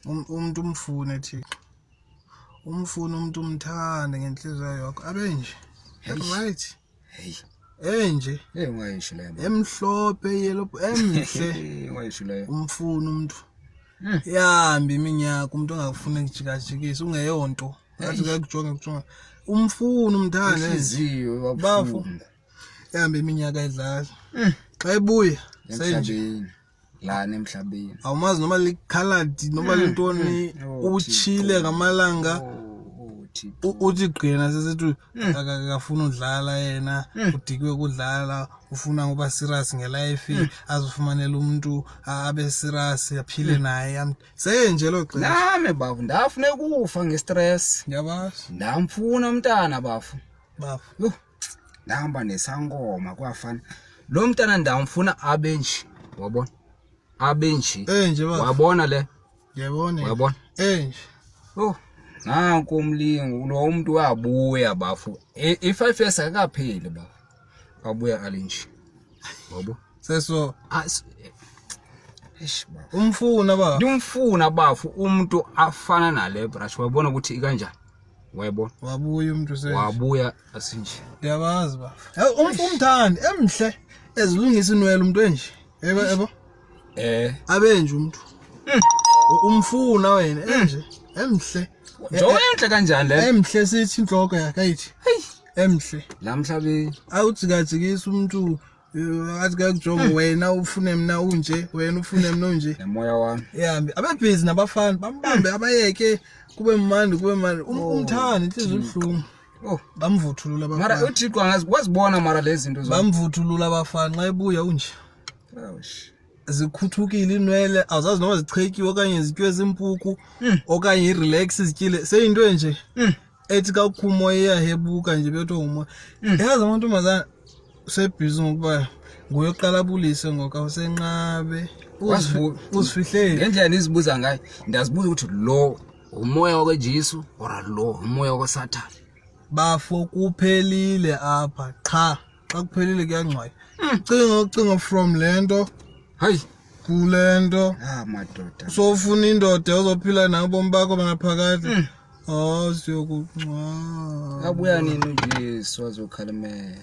umuntu umfune Thixo. Umfune umuntu umthande ngenhliziyo yakho. Abenje. Right. Enje. Ungayisho leyo. Emhlophe yellow emhle. Ungayisho leyo. Umfune umuntu. Yambi iminyaka umuntu ongafuna ukujikajikisa ungeyonto. Athi kuyakujonga. Umfune umthande inhliziyo bafu. Yambi iminyaka edlala. Xa ebuya senje lana emhlabeni. Awumazi noma likhaladi noma lentoni uchile ngamalanga. Uthi gqina sesithi akafuna udlala yena udikwe kudlala ufuna ngoba serious ngelife azifumanele umuntu abe serious aphile naye senje lo gqina nami bafu ndafuna ukufa ngestress yabazi ndamfuna umntana bafu yo ndahamba nesangoma kwafana lo mntana ndamfuna abenji wabona abenji enje wabona le ngiyabona wabona enje nanku umlingo lo umuntu wabuya bafu i5 years akapheli bafu abuya alinji wabo seso umfuna ba ndimfuna bafu umuntu afana nale brush wabona ukuthi ikanjani wayibona wabuya umuntu senje wabuya asinje ndiyabazi ba umthandi emhle ezilungisa inwele umuntu enje yebo abenje umuntu umfuna wena enje emhle Jowenhle kanjani le? Emhle sithi inhloko yakhe ayithi. Emhle. La mhlabeni. Awujikajikisa umuntu athi kuyakujonga wena ufune mina unje, wena ufune mina unje. Nemoya wami. Yambi abebhizi nabafana bambambe abayeke kube mandi umthani inhliziyo ibuhlungu. Bamvuthulula abafana. Mara uThixo angazibona mara lezi zinto zonke. Bamvuthulula abafana xa ebuya unje. Zikhuthukile inwele awuzazi noma zichekiwe okanye zitywe zimpuku okanye irelax izityile seyinto enje ethi ka ukhumo iyahebuka nje betho umoya yazi amantombazana sebhizi ngokuba nguyoqala bulise ngoku awusenqabe uzifihlele ngendlela nizibuza ngayo ndazibuza ukuthi lo umoya wakweJesu or lo umoya wakwaSathane bafo kuphelile apha cha xa kuphelile kuyangcwaya ucinga from lento hayi kulento madoda sofuna indoda ozophila nabomi bakho bangaphakathi siyokuncwa abuya nini uJesu azokhalimela